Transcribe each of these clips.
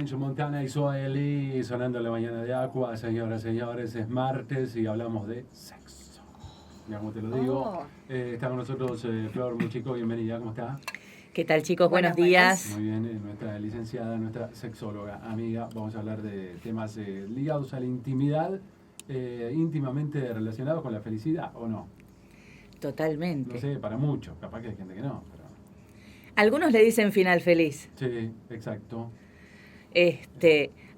French Montana y Zoe Lee sonando en la mañana de Aqua. Señoras, señores, es martes y hablamos de sexo. Ya como te lo digo, está con nosotros Flor Muchico, bienvenida, ¿cómo está? ¿Qué tal, chicos? Buenos días. Muy bien, nuestra licenciada, nuestra sexóloga amiga. Vamos a hablar de temas ligados a la intimidad, íntimamente relacionados con la felicidad, ¿o no? Totalmente. No sé, para muchos, capaz que hay gente que no. Pero... Algunos le dicen final feliz. Sí, exacto.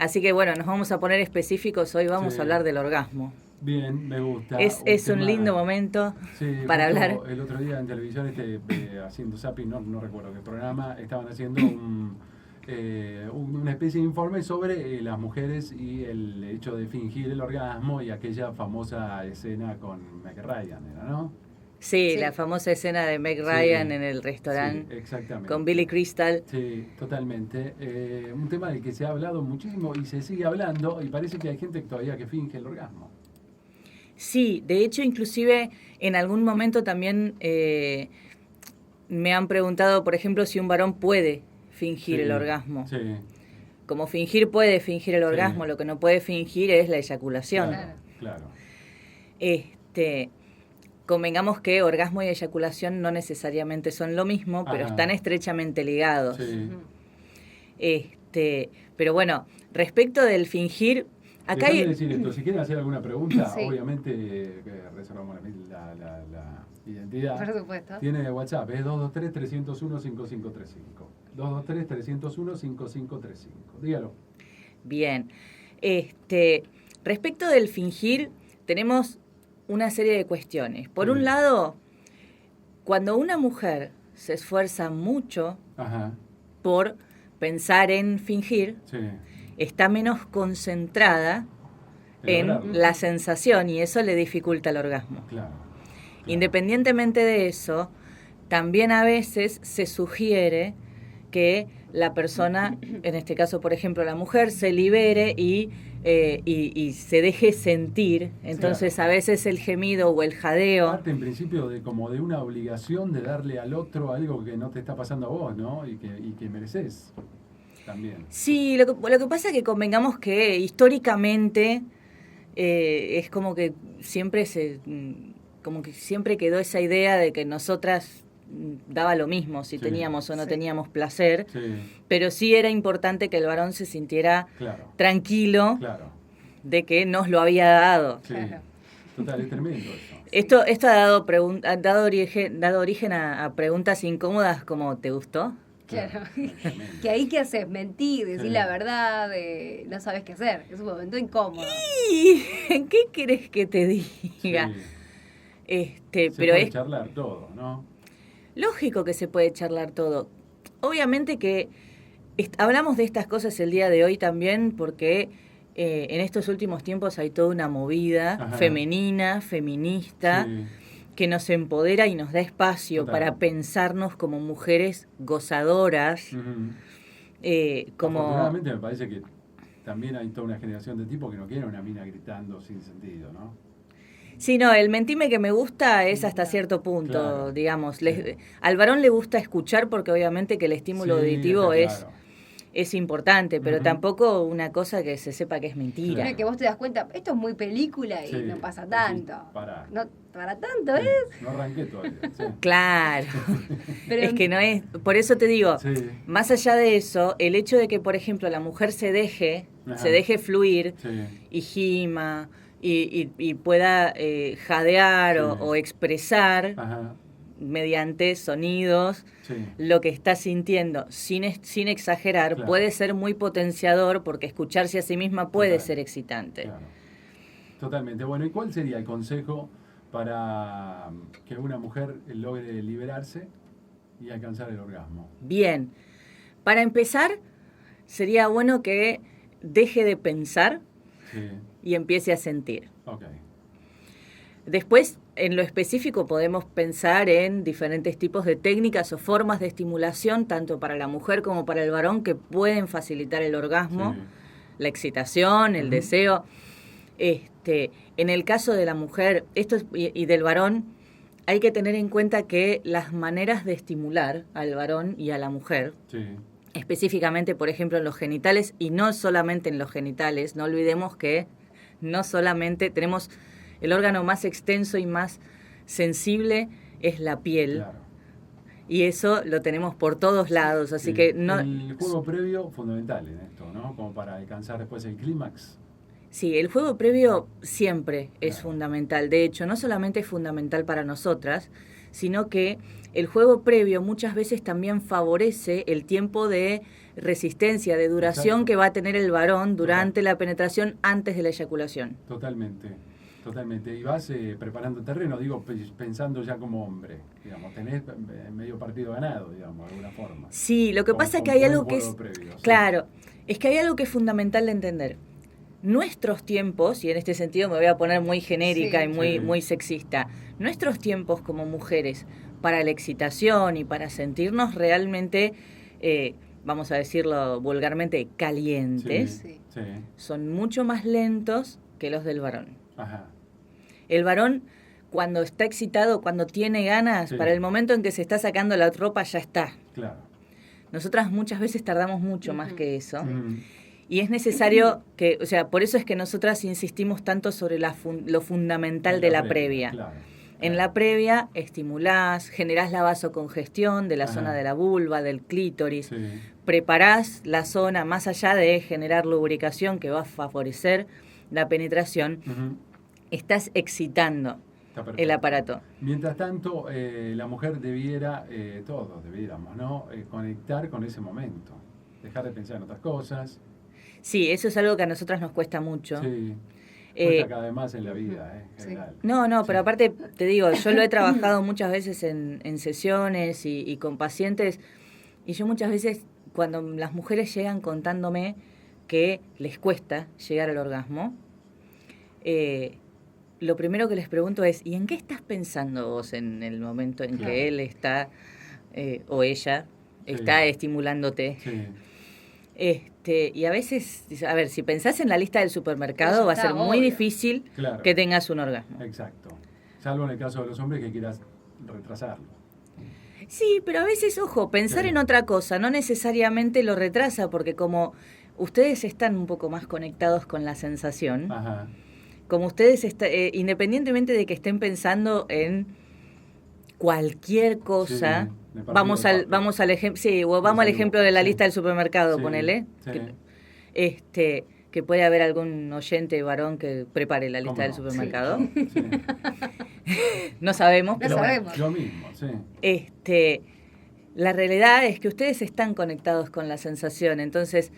Así que bueno, nos vamos a poner específicos. Hoy vamos a hablar del orgasmo. Bien, me gusta. Es un lindo momento para hablar. El otro día en televisión, haciendo zapping, no recuerdo qué programa, estaban haciendo una especie de informe sobre las mujeres y el hecho de fingir el orgasmo y aquella famosa escena con Meg Ryan, ¿no? Sí, la famosa escena de Meg Ryan en el restaurante con Billy Crystal. Sí, totalmente. Un tema del que se ha hablado muchísimo y se sigue hablando, y parece que hay gente todavía que finge el orgasmo. Sí, de hecho, inclusive en algún momento también me han preguntado, por ejemplo, si un varón puede fingir el orgasmo. Sí. Como fingir puede fingir el orgasmo, lo que no puede fingir es la eyaculación. Claro. Convengamos que orgasmo y eyaculación no necesariamente son lo mismo, pero están estrechamente ligados. Sí. Pero bueno, respecto del fingir, acá hay... decir esto, si quieren hacer alguna pregunta, sí. Obviamente reservamos la identidad. Por supuesto. Tiene WhatsApp, es 223-301-5535. 223-301-5535. Dígalo. Bien. Respecto del fingir, tenemos una serie de cuestiones. Por un lado, cuando una mujer se esfuerza mucho por pensar en fingir, está menos concentrada en la sensación y eso le dificulta el orgasmo. Claro. Independientemente de eso, también a veces se sugiere que la persona, en este caso, por ejemplo, la mujer, se libere y se deje sentir. Entonces, a veces el gemido o el jadeo... Parte, en principio, de una obligación de darle al otro algo que no te está pasando a vos, ¿no? Y que mereces también. Sí, lo que pasa es que convengamos que históricamente es como que siempre quedó esa idea de que nosotras daba lo mismo si teníamos o no teníamos placer, pero sí era importante que el varón se sintiera tranquilo de que nos lo había dado. Sí. Total, es tremendo eso. Esto ha dado origen a preguntas incómodas como ¿te gustó? Claro, que ahí qué haces, mentir, decir la verdad, no sabes qué hacer, es un momento incómodo. ¿Y qué querés que te diga? Se pero puede charlar todo, ¿no? Lógico que se puede charlar todo. Obviamente que hablamos de estas cosas el día de hoy también porque en estos últimos tiempos hay toda una movida femenina, feminista, que nos empodera y nos da espacio para pensarnos como mujeres gozadoras. Afortunadamente me parece que también hay toda una generación de tipos que no quieren una mina gritando sin sentido, ¿no? Sí, no, el mentime que me gusta es hasta cierto punto, digamos. Al varón le gusta escuchar porque obviamente que el estímulo auditivo es importante, pero tampoco una cosa que se sepa que es mentira. Claro. Que vos te das cuenta, esto es muy película y no pasa tanto. No para tanto es. No arranqué todavía. Claro. Pero es que no es. Por eso te digo, más allá de eso, el hecho de que, por ejemplo, la mujer se deje fluir y gima y pueda jadear o expresar mediante sonidos lo que está sintiendo sin exagerar, puede ser muy potenciador porque escucharse a sí misma puede ser excitante. Claro. Totalmente. Bueno, ¿y cuál sería el consejo para que una mujer logre liberarse y alcanzar el orgasmo? Bien, para empezar sería bueno que deje de pensar y empiece a sentir. Después, en lo específico, podemos pensar en diferentes tipos de técnicas o formas de estimulación, tanto para la mujer como para el varón, que pueden facilitar el orgasmo, la excitación, el deseo. En el caso de la mujer y del varón, hay que tener en cuenta que las maneras de estimular al varón y a la mujer específicamente, por ejemplo, en los genitales, y no solamente en los genitales. No olvidemos que no solamente tenemos el órgano más extenso y más sensible es la piel. Claro. Y eso lo tenemos por todos lados, así que no... El juego previo fundamental en esto, ¿no? Como para alcanzar después el clímax. Sí, el juego previo siempre es fundamental. De hecho, no solamente es fundamental para nosotras, sino que el juego previo muchas veces también favorece el tiempo de resistencia, de duración que va a tener el varón durante la penetración antes de la eyaculación. Totalmente. Y vas preparando terreno, digo, pensando ya como hombre, digamos, tenés medio partido ganado, digamos, de alguna forma. Sí, lo que pasa es que hay algo que es... Previo, claro, es que hay algo que es fundamental de entender. Nuestros tiempos, y en este sentido me voy a poner muy genérica y muy sexista, nuestros tiempos como mujeres para la excitación y para sentirnos realmente, vamos a decirlo vulgarmente, calientes, son mucho más lentos que los del varón. Ajá. El varón, cuando está excitado, cuando tiene ganas, para el momento en que se está sacando la ropa ya está. Claro. Nosotras muchas veces tardamos mucho más que eso. Y es necesario que, o sea, por eso es que nosotras insistimos tanto sobre lo fundamental de la previa. Claro. En la previa estimulás, generás la vasocongestión de la zona de la vulva, del clítoris, preparás la zona más allá de generar lubricación que va a favorecer la penetración, estás excitando el aparato. Mientras tanto, la mujer debiera, todos debiéramos, ¿no? Conectar con ese momento, dejar de pensar en otras cosas. Sí, eso es algo que a nosotras nos cuesta mucho. Sí. Cuesta cada vez más en la vida, en general. No, pero aparte, te digo, yo lo he trabajado muchas veces en sesiones y con pacientes, y yo muchas veces, cuando las mujeres llegan contándome que les cuesta llegar al orgasmo, lo primero que les pregunto es, ¿y en qué estás pensando vos en el momento en que él está, o ella, está estimulándote? Sí. Y a veces, a ver, si pensás en la lista del supermercado, va a ser muy difícil que tengas un orgasmo. Exacto. Salvo en el caso de los hombres que quieras retrasarlo. Sí, pero a veces, ojo, pensar en otra cosa no necesariamente lo retrasa, porque como ustedes están un poco más conectados con la sensación, como ustedes, independientemente de que estén pensando en cualquier cosa... Vamos al ejemplo de la lista del supermercado, ponele. Que puede haber algún oyente varón que prepare la lista del supermercado. No sabemos, pero sabemos. Yo mismo, la realidad es que ustedes están conectados con la sensación, entonces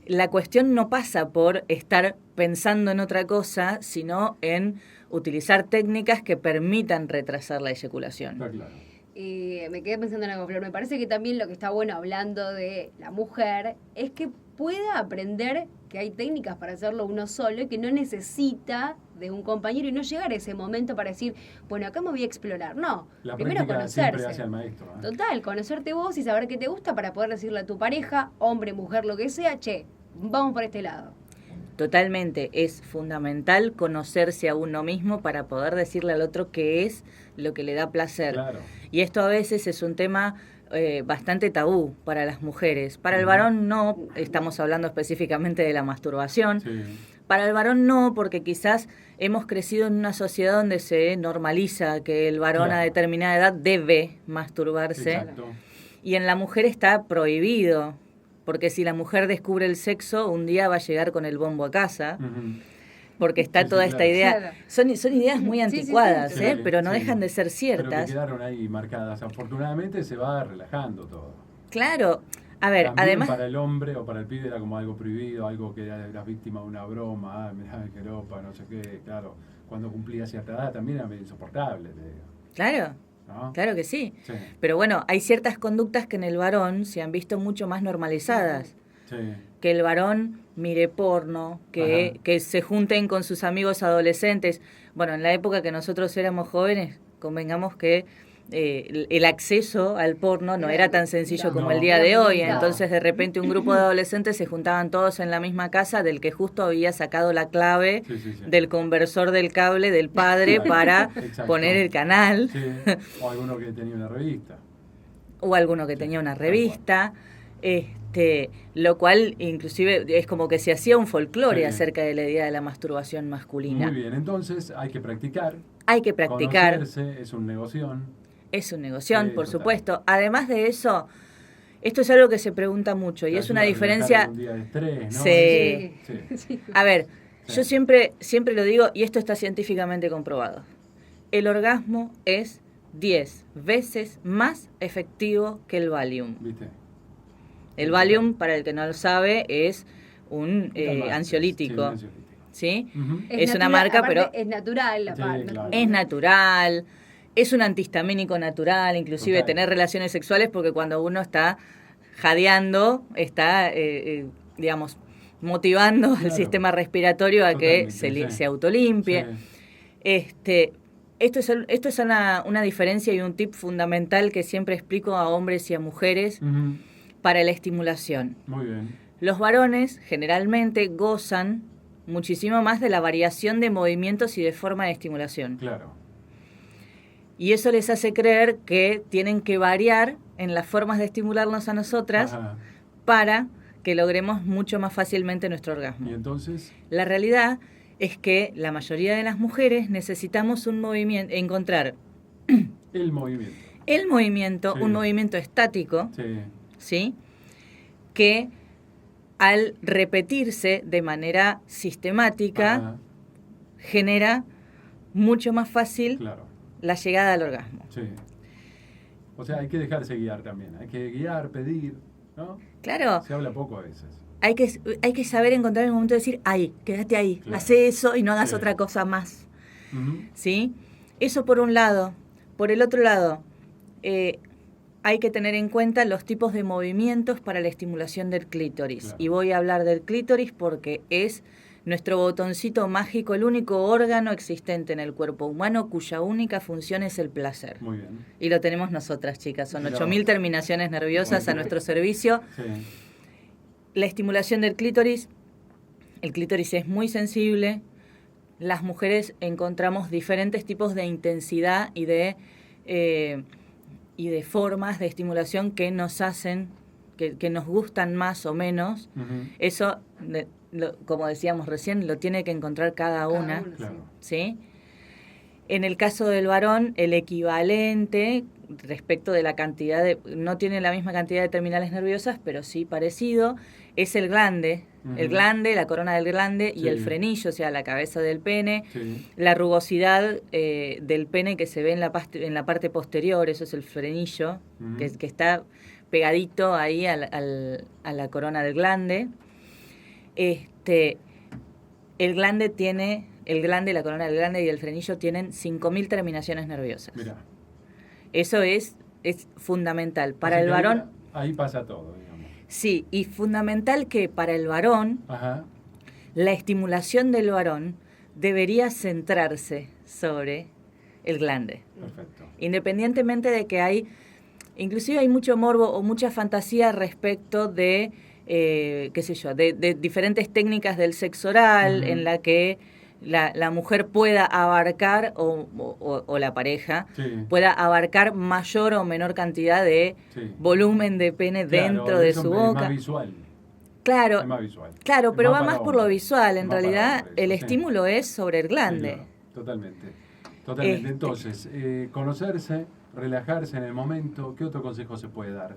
la cuestión no pasa por estar pensando en otra cosa, sino en utilizar técnicas que permitan retrasar la eyaculación. Está claro. Me quedé pensando en algo, Flor. Me parece que también lo que está bueno hablando de la mujer es que pueda aprender que hay técnicas para hacerlo uno solo y que no necesita de un compañero y no llegar a ese momento para decir, bueno, acá me voy a explorar. No, la primero conocerse. Hacia el maestro, ¿eh? Total, conocerte vos y saber qué te gusta para poder decirle a tu pareja, hombre, mujer, lo que sea, che, vamos por este lado. Totalmente, es fundamental conocerse a uno mismo para poder decirle al otro qué es lo que le da placer. Claro. Y esto a veces es un tema bastante tabú para las mujeres. Para el varón no, estamos hablando específicamente de la masturbación. Sí. Para el varón no, porque quizás hemos crecido en una sociedad donde se normaliza que el varón a determinada edad debe masturbarse. Exacto. Y en la mujer está prohibido. Porque si la mujer descubre el sexo, un día va a llegar con el bombo a casa, porque está toda esta idea. Son ideas muy anticuadas, pero no dejan de ser ciertas. Pero que quedaron ahí marcadas. Afortunadamente se va relajando todo. Claro. A ver, también además... para el hombre o para el pibe era como algo prohibido, algo que era víctima de una broma, mirá qué ropa, no sé qué, claro. Cuando cumplía cierta edad también era insoportable, te digo. Claro. ¿No? Claro que sí. Pero bueno, hay ciertas conductas que en el varón se han visto mucho más normalizadas. Sí. Que el varón mire porno, que se junten con sus amigos adolescentes. Bueno, en la época que nosotros éramos jóvenes, convengamos que el acceso al porno no era tan sencillo como el día de hoy. Entonces, de repente, un grupo de adolescentes se juntaban todos en la misma casa, del que justo había sacado la clave del conversor del cable del padre para poner el canal. Sí. O alguno que tenía una revista. O alguno que tenía una revista. Lo cual inclusive es como que se hacía un folclore acerca de la idea de la masturbación masculina. Muy bien, entonces hay que practicar. Hay que practicar. Conocerse, es un negoción. Es un negoción, por supuesto. Además de eso, esto es algo que se pregunta mucho y es una diferencia... Un día de estrés, ¿no? Sí. A ver, yo siempre lo digo y esto está científicamente comprobado. El orgasmo es 10 veces más efectivo que el Valium. ¿Viste? El Valium, para el que no lo sabe, es un ansiolítico. ¿Sí? Uh-huh. Es una marca, pero... Es natural la parte. Claro. Es natural, es un antihistamínico natural, inclusive tener relaciones sexuales, porque cuando uno está jadeando, está, digamos, motivando al sistema respiratorio a que se autolimpie. Sí. Esto es una diferencia y un tip fundamental que siempre explico a hombres y a mujeres para la estimulación. Muy bien. Los varones generalmente gozan muchísimo más de la variación de movimientos y de forma de estimulación. Claro. Y eso les hace creer que tienen que variar en las formas de estimularnos a nosotras para que logremos mucho más fácilmente nuestro orgasmo. ¿Y entonces? La realidad es que la mayoría de las mujeres necesitamos un movimiento, encontrar el movimiento. El movimiento, un movimiento estático, ¿sí? Que al repetirse de manera sistemática genera mucho más fácil la llegada al orgasmo. Sí. O sea, hay que dejarse guiar también. Hay que guiar, pedir, ¿no? Claro. Se habla poco a veces. Hay que saber encontrar el momento de decir, ahí, quédate ahí, hace eso y no hagas otra cosa más. ¿Sí? Eso por un lado. Por el otro lado, hay que tener en cuenta los tipos de movimientos para la estimulación del clítoris. Claro. Y voy a hablar del clítoris porque es nuestro botoncito mágico, el único órgano existente en el cuerpo humano cuya única función es el placer. Muy bien. Y lo tenemos nosotras, chicas. Son 8.000 terminaciones nerviosas a nuestro servicio. Sí. La estimulación del clítoris, el clítoris es muy sensible. Las mujeres encontramos diferentes tipos de intensidad y de formas de estimulación que nos hacen, que nos gustan más o menos. Eso, como decíamos recién, lo tiene que encontrar cada una. Claro. ¿Sí? En el caso del varón, el equivalente respecto de la cantidad no tiene la misma cantidad de terminales nerviosas, pero sí parecido, es el glande. El glande, la corona del glande y el frenillo, o sea, la cabeza del pene, la rugosidad del pene que se ve en la parte posterior, eso es el frenillo, que está pegadito ahí a la corona del glande. El glande, la corona del glande y el frenillo tienen 5.000 terminaciones nerviosas. Mirá. Eso es fundamental. Para el varón... Ahí pasa todo, digamos. Sí, y fundamental que para el varón, la estimulación del varón debería centrarse sobre el glande. Perfecto. Independientemente de que inclusive hay mucho morbo o mucha fantasía respecto de, de diferentes técnicas del sexo oral en la que la mujer pueda abarcar, o la pareja, pueda abarcar mayor o menor cantidad de volumen de pene dentro de su boca. Es más visual. Claro, es más visual. Claro, pero va más por lo visual. En realidad, el estímulo es sobre el glande. Sí, totalmente. Entonces, conocerse, relajarse en el momento. ¿Qué otro consejo se puede dar?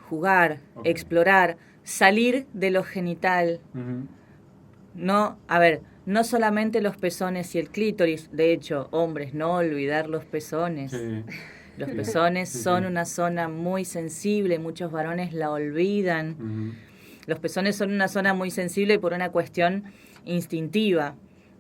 Jugar, explorar, salir de lo genital. No solamente los pezones y el clítoris, de hecho, hombres, no olvidar los pezones. Sí. Los pezones son una zona muy sensible, muchos varones la olvidan. Los pezones son una zona muy sensible por una cuestión instintiva.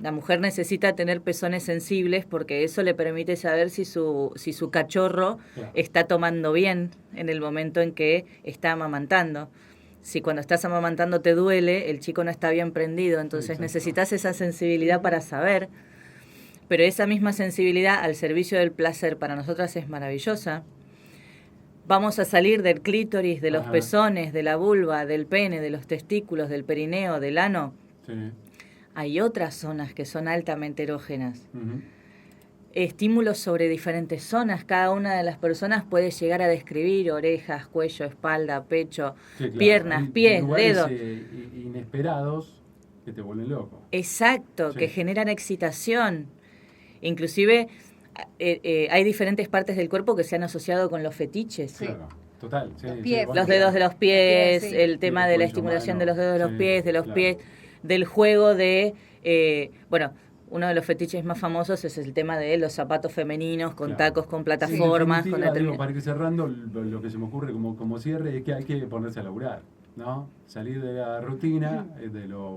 La mujer necesita tener pezones sensibles porque eso le permite saber si su cachorro está tomando bien en el momento en que está amamantando. Si cuando estás amamantando te duele, el chico no está bien prendido, entonces necesitas esa sensibilidad para saber. Pero esa misma sensibilidad al servicio del placer para nosotras es maravillosa. Vamos a salir del clítoris, de los pezones, de la vulva, del pene, de los testículos, del perineo, del ano. Hay otras zonas que son altamente erógenas. estímulos sobre diferentes zonas. Cada una de las personas puede llegar a describir orejas, cuello, espalda, pecho, sí, claro, piernas, pies, dedos. Inesperados que te vuelven loco. Exacto, sí, que generan excitación. Inclusive hay diferentes partes del cuerpo que se han asociado con los fetiches. Sí. Claro. Total, sí, los dedos de los pies, sí, el tema de la estimulación de los dedos de los pies, del juego de, uno de los fetiches más famosos es el tema de los zapatos femeninos con tacos, con plataformas. Sí, para ir cerrando, lo que se me ocurre como cierre es que hay que ponerse a laburar, ¿no? Salir de la rutina,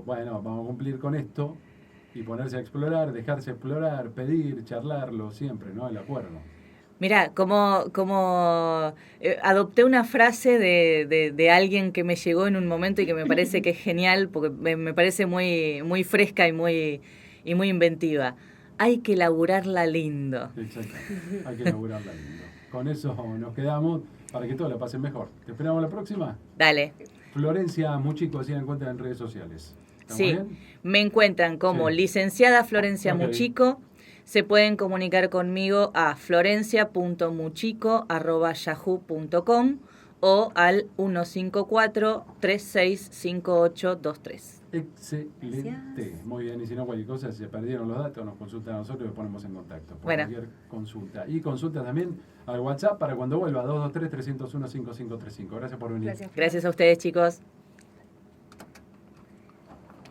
vamos a cumplir con esto y ponerse a explorar, dejarse explorar, pedir, charlarlo siempre, ¿no? El acuerdo. Mirá, como adopté una frase de alguien que me llegó en un momento y que me parece que es genial, porque me parece muy, muy fresca y muy inventiva. Hay que laburarla lindo. Exacto, hay que laburarla lindo. Con eso nos quedamos para que todos la pasen mejor. ¿Te esperamos la próxima? Dale. Florencia Muchico, así la encuentran en redes sociales. Sí, bien? Me encuentran como licenciada Florencia Muchico. Se pueden comunicar conmigo a florencia.muchico@yahoo.com o al 154-365823. Excelente. Gracias. Muy bien, y si no cualquier cosa, si se perdieron los datos, nos consultan a nosotros y nos ponemos en contacto por cualquier consulta. Y consulta también al WhatsApp para cuando vuelva, 223-301-5535. Gracias por venir. Gracias a ustedes, chicos.